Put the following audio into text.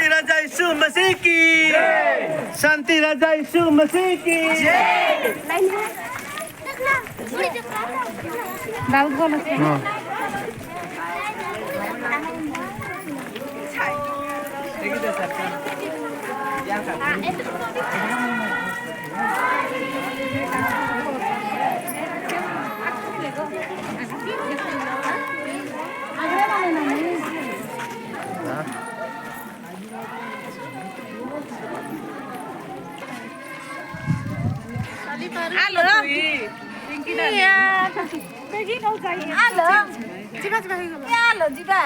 शांति राजा यीशु मसीह की शांति राजा यीशु मसीह की Alo. Iya. Pergi kau saya. Alo. Coba coba. Ya alo, coba.